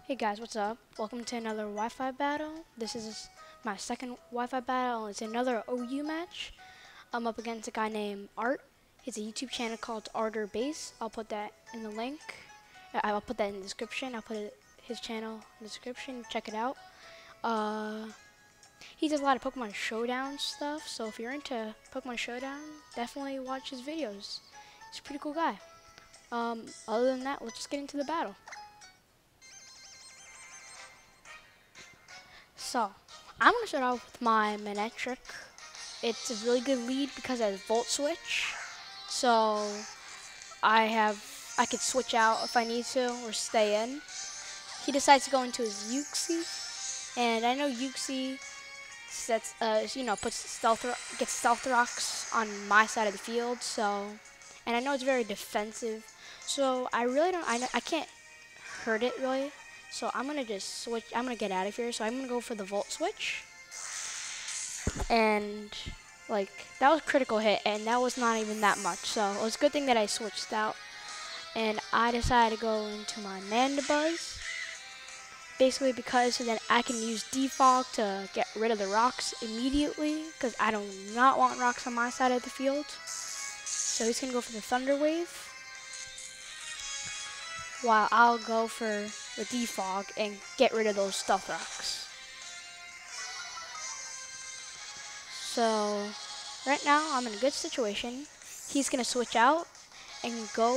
Hey guys, what's up? Welcome to another Wi-Fi battle. This is my second Wi-Fi battle. It's another OU match. I'm up against a guy named Art. He has a YouTube channel called Arter Base. I'll put that in the link. I'll put that in the description. I'll put his channel in the description. Check it out. He does a lot of Pokemon Showdown stuff. So if you're into Pokemon Showdown, definitely watch his videos. He's a pretty cool guy. Other than that, let's just get into the battle. So, I'm going to start off with my Manectric. It's a really good lead because it has Volt Switch. So, I could switch out if I need to or stay in. He decides to go into his Uxie. And I know Uxie sets, gets Stealth Rocks on my side of the field. So, and I know it's very defensive. So, I can't hurt it really. So I'm gonna just switch. I'm gonna get out of here. So I'm gonna go for the Volt Switch, and like that was a critical hit, and that was not even that much. So it was a good thing that I switched out, and I decided to go into my Mandibuzz, basically because then I can use Defog to get rid of the rocks immediately, because I do not want rocks on my side of the field. So he's gonna go for the Thunder Wave, while I'll go for the Defog and get rid of those Stealth Rocks. So, right now I'm in a good situation. He's going to switch out and go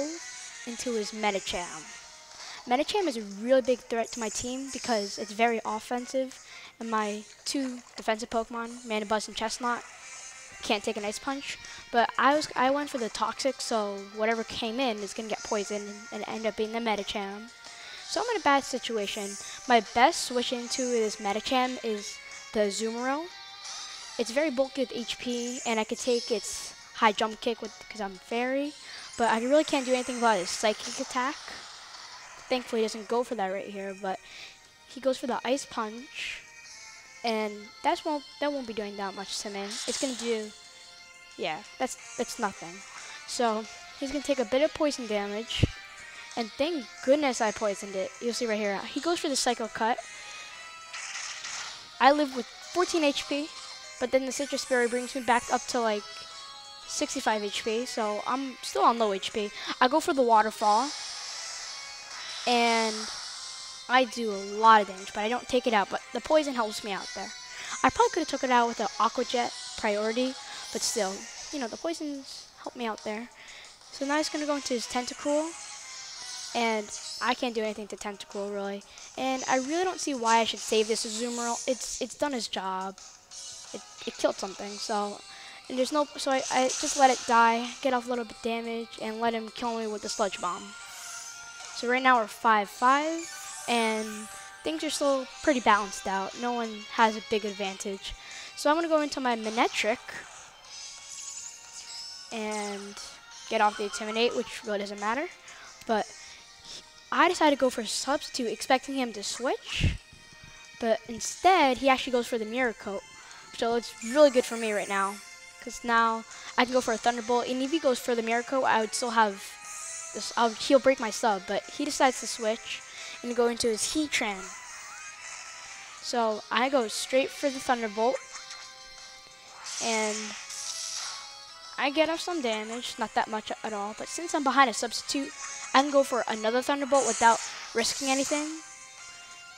into his Medicham. Medicham is a really big threat to my team because it's very offensive, and my two defensive Pokemon, Mandibuzz and Chesnaught, can't take an Ice Punch. But I went for the Toxic, so whatever came in is going to get poisoned and end up being the Medicham. So I'm in a bad situation. My best switch into this Medicham is the Azumarill. It's very bulky with HP, and I could take its high jump kick because I'm Fairy, but I really can't do anything about his Psychic attack. Thankfully, he doesn't go for that right here, but he goes for the Ice Punch, and that won't be doing that much to me. It's gonna do, yeah, that's nothing. So he's gonna take a bit of poison damage. And thank goodness I poisoned it. You'll see right here. He goes for the Psycho Cut. I live with 14 HP, but then the Citrus Berry brings me back up to like 65 HP, so I'm still on low HP. I go for the Waterfall, and I do a lot of damage, but I don't take it out, but the poison helps me out there. I probably could have took it out with the Aqua Jet priority, but still, you know, the poisons help me out there. So now he's going to go into his Tentacruel. And I can't do anything to Tentacruel really, and I really don't see why I should save this Azumarill. It's done its job. It killed something, so and there's no. So I just let it die, get off a little bit of damage, and let him kill me with the Sludge Bomb. So right now we're 5-5, and things are still pretty balanced out. No one has a big advantage. So I'm gonna go into my Manectric and get off the Intimidate, which really doesn't matter, but I decided to go for a Substitute, expecting him to switch, but instead, he actually goes for the Mirror Coat. So it's really good for me right now, because now I can go for a Thunderbolt, and if he goes for the Mirror Coat, I would still have this. He'll break my sub, but he decides to switch and go into his Heatran. So I go straight for the Thunderbolt, and I get off some damage, not that much at all, but since I'm behind a Substitute, I can go for another Thunderbolt without risking anything.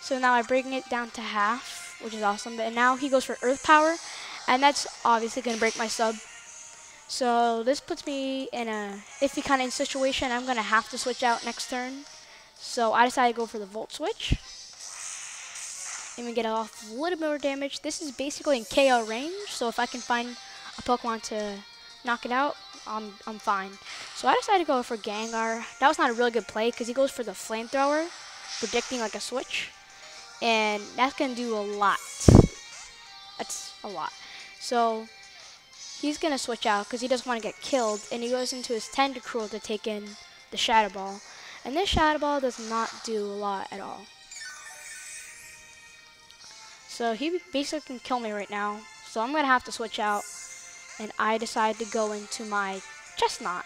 So now I'm breaking it down to half, which is awesome. And now he goes for Earth Power, and that's obviously going to break my sub. So this puts me in a iffy kind of situation. I'm going to have to switch out next turn. So I decided to go for the Volt Switch. And we get off a little bit more damage. This is basically in KO range, so if I can find a Pokemon to knock it out, I'm fine. So I decided to go for Gengar. That was not a really good play because he goes for the Flamethrower, predicting like a switch, and that's gonna do a lot. That's a lot. So he's gonna switch out because he doesn't want to get killed, and he goes into his Tentacruel to take in the Shadow Ball, and this Shadow Ball does not do a lot at all. So he basically can kill me right now. So I'm gonna have to switch out. And I decided to go into my Chesnaught.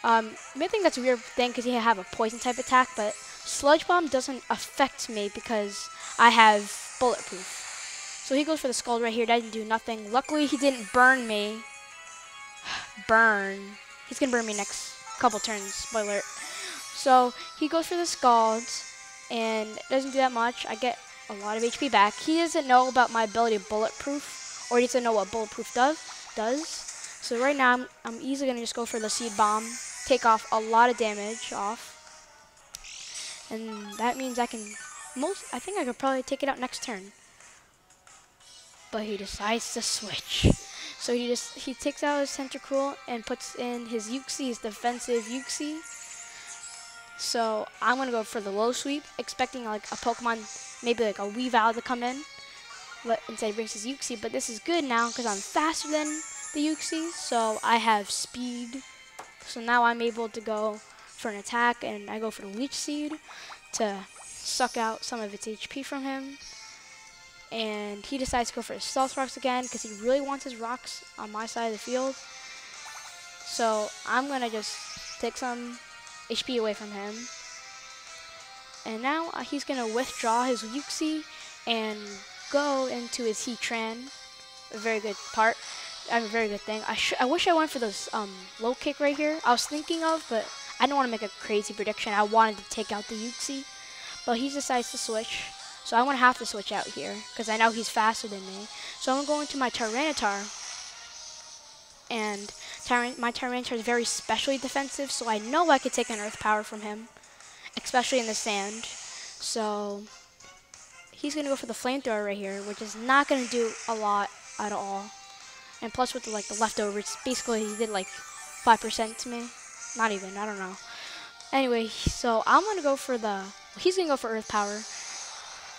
You may think that's a weird thing because he have a poison type attack, but Sludge Bomb doesn't affect me because I have bulletproof. So he goes for the Scald right here. That didn't do nothing. Luckily, he didn't burn me. Burn. He's going to burn me next couple turns. Spoiler alert. So he goes for the Scald, and it doesn't do that much. I get a lot of HP back. He doesn't know about my ability of bulletproof, or he doesn't know what bulletproof does. So right now, I'm easily going to just go for the Seed Bomb, take off a lot of damage off. And that means I think I could probably take it out next turn. But he decides to switch. So he takes out his Tentacruel and puts in his Uxie, his defensive Uxie. So I'm going to go for the low sweep, expecting like a Pokemon, maybe like a Weavile to come in. But instead he brings his Uxie. But this is good now because I'm faster than the Uxie. So I have speed. So now I'm able to go for an attack, and I go for the Leech Seed to suck out some of its HP from him. And he decides to go for his Stealth Rocks again because he really wants his rocks on my side of the field. So I'm going to just take some HP away from him. And now he's going to withdraw his Uxie and go into his Heatran. A very good part. A very good thing. I wish I went for this low kick right here. I was thinking of, but I didn't want to make a crazy prediction. I wanted to take out the Uxie. But he decides to switch. So I'm going to have to switch out here because I know he's faster than me. So I'm going to go into my Tyranitar. And my Tyranitar is very specially defensive, so I know I could take an Earth Power from him, especially in the sand. So he's going to go for the Flamethrower right here, which is not going to do a lot at all. And plus with the leftovers, basically he did like 5% to me. Not even, I don't know. Anyway, so I'm going to go for he's going to go for Earth Power.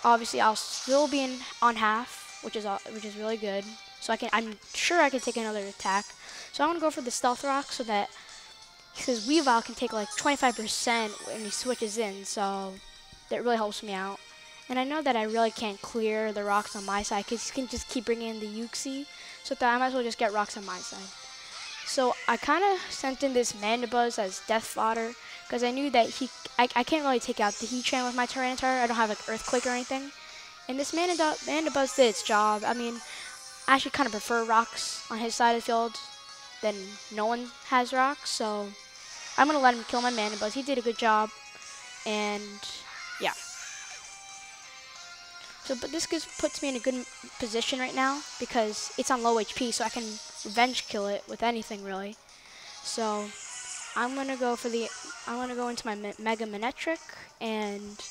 Obviously, I'll still be on half, which is really good. So I'm sure I can take another attack. So I'm gonna go for the Stealth Rock so that his Weavile can take like 25% when he switches in. So that really helps me out. And I know that I really can't clear the rocks on my side because he can just keep bringing in the Uxie. So that I might as well just get rocks on my side. So I kind of sent in this Mandibuzz as death fodder because I knew that I can't really take out the Heatran with my Tyranitar. I don't have like Earthquake or anything. And this Mandibuzz did its job. I mean, I actually kind of prefer rocks on his side of the field than no one has rocks. So I'm going to let him kill my Mandibuzz. He did a good job. And yeah. So, but this puts me in a good position right now because it's on low HP, so I can revenge kill it with anything really. So I'm gonna go into my Mega Manectric, and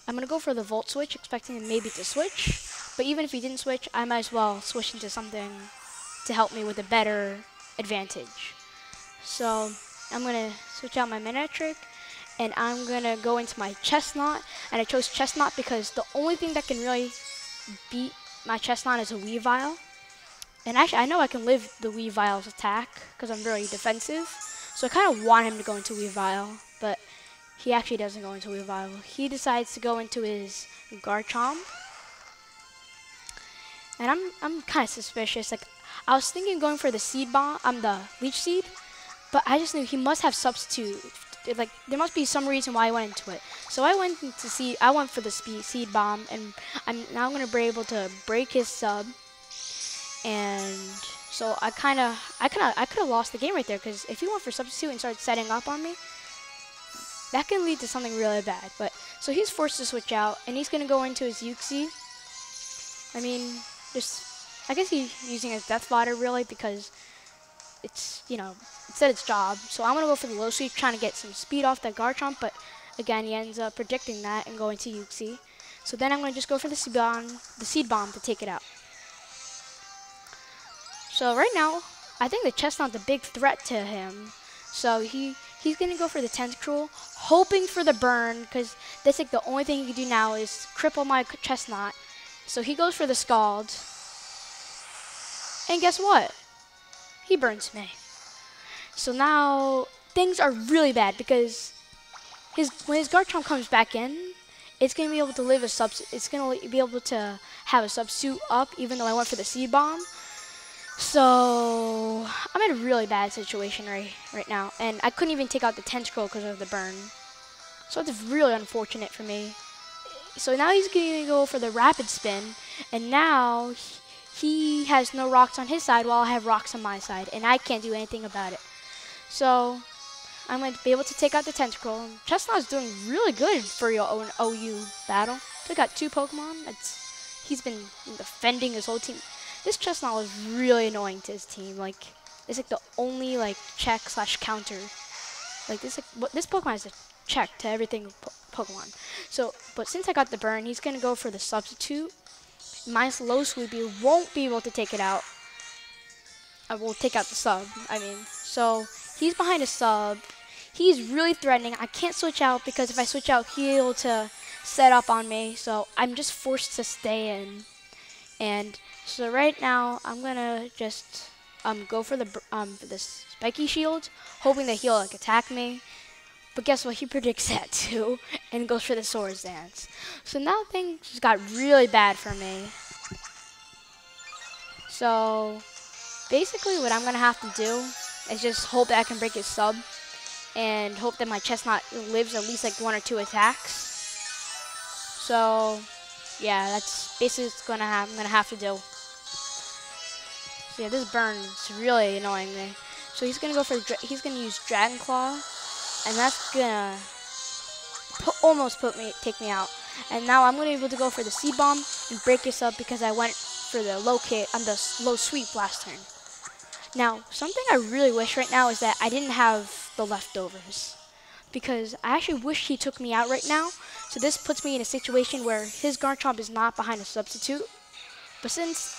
I'm gonna go for the Volt Switch, expecting him maybe to switch. But even if he didn't switch, I might as well switch into something to help me with a better advantage. So I'm gonna switch out my Manectric, and I'm gonna go into my Chesnaught, and I chose Chesnaught because the only thing that can really beat my Chesnaught is a Weavile. And actually, I know I can live the Weavile's attack because I'm very defensive. So I kind of want him to go into Weavile, but he actually doesn't go into Weavile. He decides to go into his Garchomp. And I'm kind of suspicious. Like, I was thinking going for the Seed Bomb, the Leech Seed, but I just knew he must have Substitute. Like, there must be some reason why I went into it. So I went for the Seed Bomb, and I'm now going to be able to break his sub. And so I could have lost the game right there, because if he went for Substitute and started setting up on me, that can lead to something really bad. But so he's forced to switch out, and he's going to go into his Uxie. I mean, I guess he's using his Death Fodder really because it's, it said its job. So I'm going to go for the low sweep, trying to get some speed off that Garchomp, but again, he ends up predicting that and going to Uxie. So then I'm going to just go for the Seed Bomb to take it out. So right now, I think the Chesnaught's a big threat to him. So he's going to go for the Tentacruel, hoping for the burn, because that's like the only thing he can do now is cripple my Chesnaught. So he goes for the Scald. And guess what? He burns me. So now things are really bad because when his Garchomp comes back in, it's going to be able to live it's going to be able to have a Substitute up, even though I went for the Seed Bomb. So I'm in a really bad situation right now, and I couldn't even take out the Tentacruel because of the burn. So it's really unfortunate for me. So now he's going to go for the rapid spin, and now he has no rocks on his side while I have rocks on my side, and I can't do anything about it. So I'm going to be able to take out the Tentacle. Chesnaught is doing really good for your own OU battle. Took out 2 Pokemon. He's been defending his whole team. This Chesnaught is really annoying to his team. Like, it's like the only like check / counter. Like this Pokemon is a check to everything Pokemon. So, but since I got the burn, he's gonna go for the substitute. Minus low sweepy won't be able to take it out. I will take out the sub. I mean, so he's behind a sub. He's really threatening. I can't switch out because if I switch out, he'll to set up on me. So I'm just forced to stay in. And so right now I'm gonna just go for this spiky shield, hoping that he'll like attack me. But guess what? He predicts that too, and goes for the Swords Dance. So now things got really bad for me. So basically, what I'm gonna have to do is just hope that I can break his sub, and hope that my Chesnaught lives at least like 1 or 2 attacks. So yeah, that's basically what I'm gonna have to do. So yeah, this burn is really annoying me. So he's gonna go for he's gonna use Dragon Claw, and that's gonna take me out. And now I'm gonna be able to go for the C-Bomb and break this up because I went for the low kick on the low sweep last turn. Now, something I really wish right now is that I didn't have the leftovers, because I actually wish he took me out right now. So this puts me in a situation where his Garchomp is not behind a substitute. But since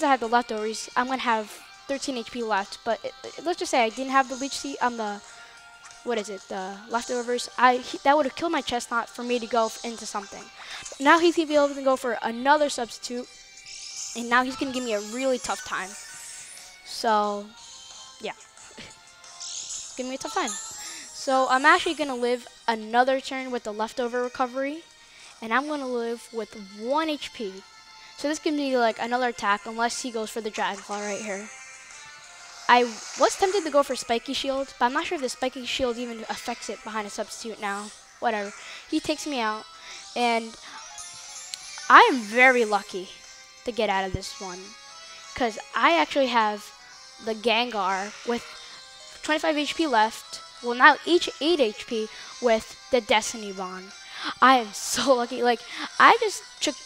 I have the leftovers, I'm gonna have 13 HP left. But let's just say I didn't have the Leech Seed on the the leftovers. That would have killed my Chesnaught for me to go into something. But now he's gonna be able to go for another substitute, and now he's gonna give me a really tough time. So yeah, give me a tough time. So I'm actually gonna live another turn with the leftover recovery, and I'm gonna live with 1 HP. So this gives me like another attack unless he goes for the Dragon Claw right here. I was tempted to go for Spiky Shield, but I'm not sure if the Spiky Shield even affects it behind a substitute now. Whatever. He takes me out, and I am very lucky to get out of this one, because I actually have the Gengar with 25 HP left. Well, now each 8 HP with the Destiny Bond. I am so lucky. Like, I just took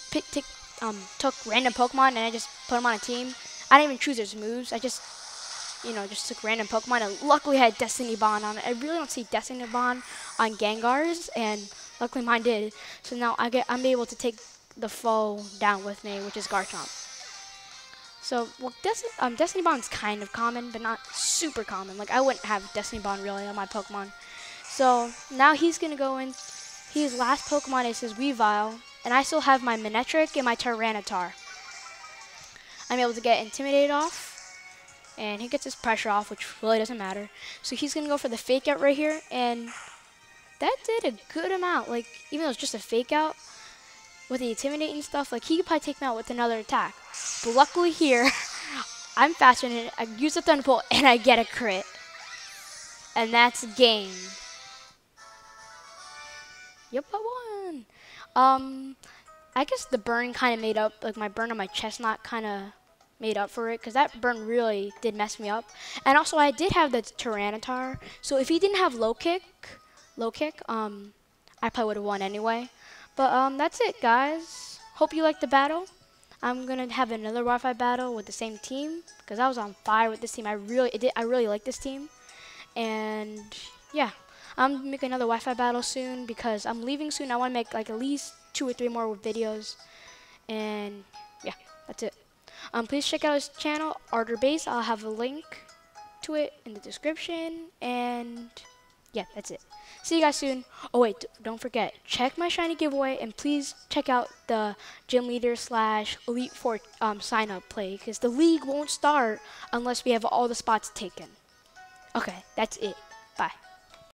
random Pokemon and I just put them on a team. I didn't even choose their moves. I just, just took random Pokemon and luckily had Destiny Bond on it. I really don't see Destiny Bond on Gengars, and luckily mine did. So now I'm able to take the foe down with me, which is Garchomp. So, well, Destiny Bond's kind of common, but not super common. Like, I wouldn't have Destiny Bond really on my Pokemon. So, now he's going to go in. His last Pokemon is his Weavile, and I still have my Manectric and my Tyranitar. I'm able to get Intimidated off, and he gets his Pressure off, which really doesn't matter. So, he's going to go for the Fake Out right here, and that did a good amount. Like, even though it's just a Fake Out, with the Intimidate and stuff, like, he could probably take me out with another attack. But luckily here, I'm faster than it. I use the Thunderbolt and I get a crit. And that's game. Yep, I won. I guess the burn kind of made up, like my burn on my Chesnaught kind of made up for it, because that burn really did mess me up. And also I did have the Tyranitar, so if he didn't have low kick, I probably would have won anyway. But that's it, guys. Hope you liked the battle. I'm gonna have another Wi-Fi battle with the same team, because I was on fire with this team. I really like this team, and yeah, I'm making another Wi-Fi battle soon because I'm leaving soon. I want to make like at least 2 or 3 more videos, and yeah, that's it. Please check out his channel, Arter Base. I'll have a link to it in the description, and yeah, that's it. See you guys soon. Oh wait, don't forget, check my shiny giveaway, and please check out the gym leader / Elite Four sign up play, because the league won't start unless we have all the spots taken. Okay, that's it.